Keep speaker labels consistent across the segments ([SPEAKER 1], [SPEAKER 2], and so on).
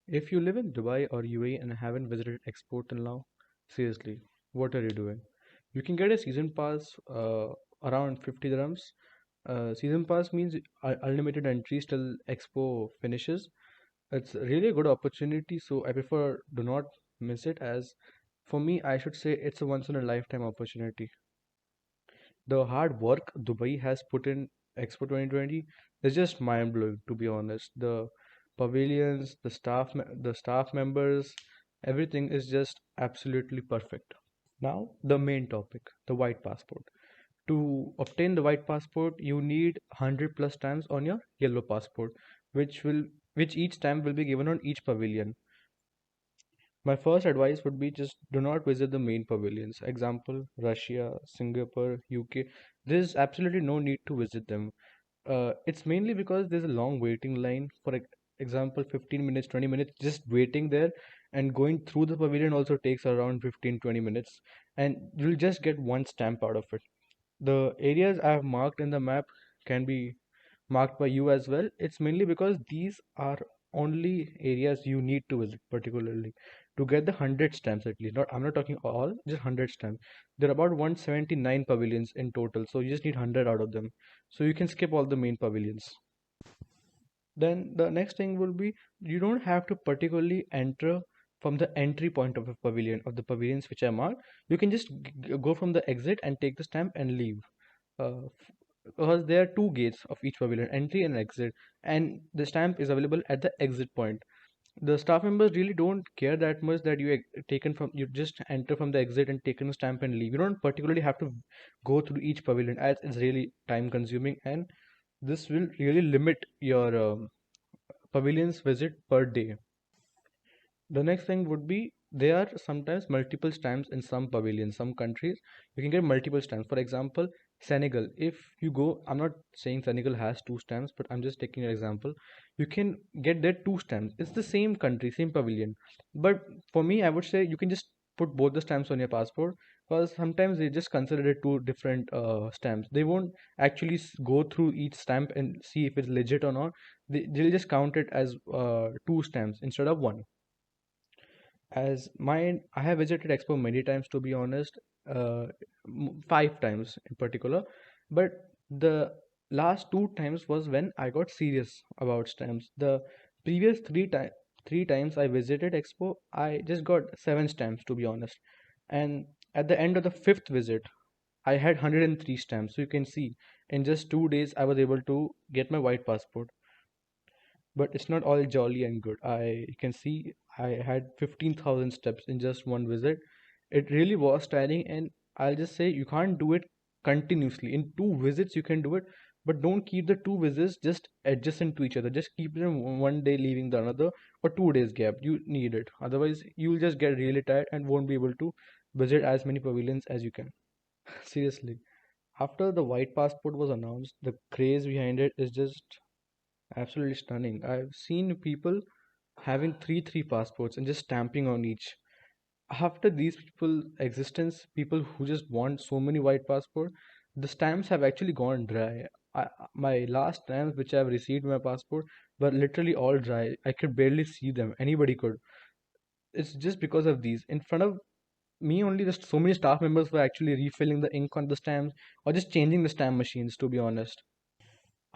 [SPEAKER 1] If you live in Dubai or UAE and haven't visited Expo till now, seriously, what are you doing? You can get a season pass around 50 dirhams. Season pass means unlimited entries till Expo finishes. It's really a good opportunity, so I prefer do not miss it. As for me, I should say it's a once in a lifetime opportunity. The hard work Dubai has put in Expo 2020 is just mind blowing, to be honest. The pavilions, the staff members, everything is just absolutely perfect. Now, the main topic, the white passport. To obtain the white passport, you need 100 plus stamps on your yellow passport, which each stamp will be given on each pavilion. My first advice would be just do not visit the main pavilions. Example, Russia, Singapore, UK. There's absolutely no need to visit them. It's mainly because there's a long waiting line. For example, 15 minutes, 20 minutes, just waiting there and going through the pavilion also takes around 15, 20 minutes. And you'll just get one stamp out of it. The areas I have marked in the map can be marked by you as well. It's mainly because these are only areas you need to visit particularly to get the 100 stamps at least. Not I'm not talking all, just 100 stamps. There are about 179 pavilions in total, so you just need 100 out of them. So you can skip all the main pavilions. Then the next thing will be you don't have to particularly enter from the entry point of a pavilion of the pavilions which are marked. You can just go from the exit and take the stamp and leave. Because there are two gates of each pavilion, entry and exit, and the stamp is available at the exit point. The staff members really don't care that much that you just enter from the exit and taken a stamp and leave. You don't particularly have to go through each pavilion as it's really time consuming, and this will really limit your pavilions visit per day. The next thing would be there are sometimes multiple stamps in some pavilions, some countries. You can get multiple stamps. For example, Senegal. If you go, I'm not saying Senegal has two stamps, but I'm just taking an example. You can get there two stamps. It's the same country, same pavilion. But for me, I would say you can just put both the stamps on your passport because sometimes they just consider it two different stamps. They won't actually go through each stamp and see if it's legit or not. They'll just count it as two stamps instead of one. As mine, I have visited Expo many times to be honest, five times in particular. But the last two times was when I got serious about stamps. The previous three times I visited Expo, I just got seven stamps to be honest. And at the end of the fifth visit, I had 103 stamps. So you can see, in just 2 days, I was able to get my white passport. But it's not all jolly and good. I can see I had 15,000 steps in just one visit. It really was tiring, and I'll just say you can't do it continuously. In two visits, you can do it, but don't keep the two visits just adjacent to each other. Just keep them one day leaving the another or 2 days gap. You need it. Otherwise, you'll just get really tired and won't be able to visit as many pavilions as you can. Seriously. After the white passport was announced, the craze behind it is just absolutely stunning. I've seen people having three passports and just stamping on each. After these people existence, people who just want so many white passport, the stamps have actually gone dry. My last stamps which I've received my passport were literally all dry. I could barely see them. Anybody could. It's just because of these. In front of me only, just so many staff members were actually refilling the ink on the stamps or just changing the stamp machines. To be honest.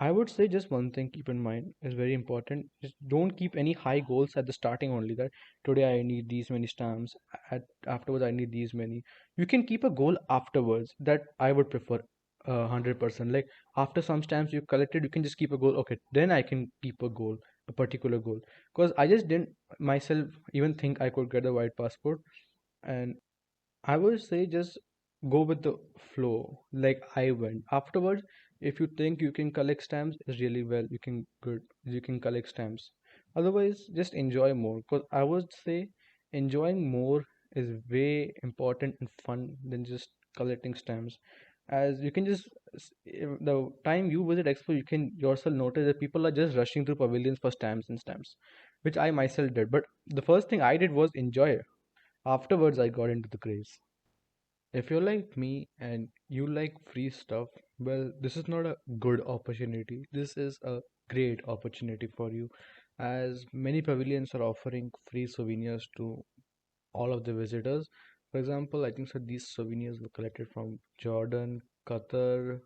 [SPEAKER 1] I would say just one thing keep in mind is very important. Just don't keep any high goals at the starting only that today I need these many stamps, afterwards I need these many. You can keep a goal afterwards that I would prefer 100%. Like after some stamps you collected, you can just keep a goal. Okay, then I can keep a goal, a particular goal. Because I just didn't myself even think I could get a white passport. And I would say just go with the flow, like I went. Afterwards, if you think you can collect stamps, is really well. You can collect stamps. Otherwise, just enjoy more. Because I would say enjoying more is way important and fun than just collecting stamps. As you can just the time you visit Expo, you can yourself notice that people are just rushing through pavilions for stamps and stamps, which I myself did. But the first thing I did was enjoy. Afterwards, I got into the craze. If you're like me and you like free stuff, well, this is not a good opportunity. This is a great opportunity for you. as many pavilions are offering free souvenirs to all of the visitors. For example, I think so these souvenirs were collected from Jordan, Qatar,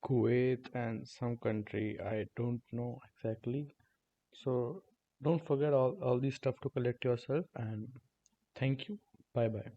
[SPEAKER 1] Kuwait, and some country. I don't know exactly. So don't forget all these stuff to collect yourself, and thank you. Bye bye.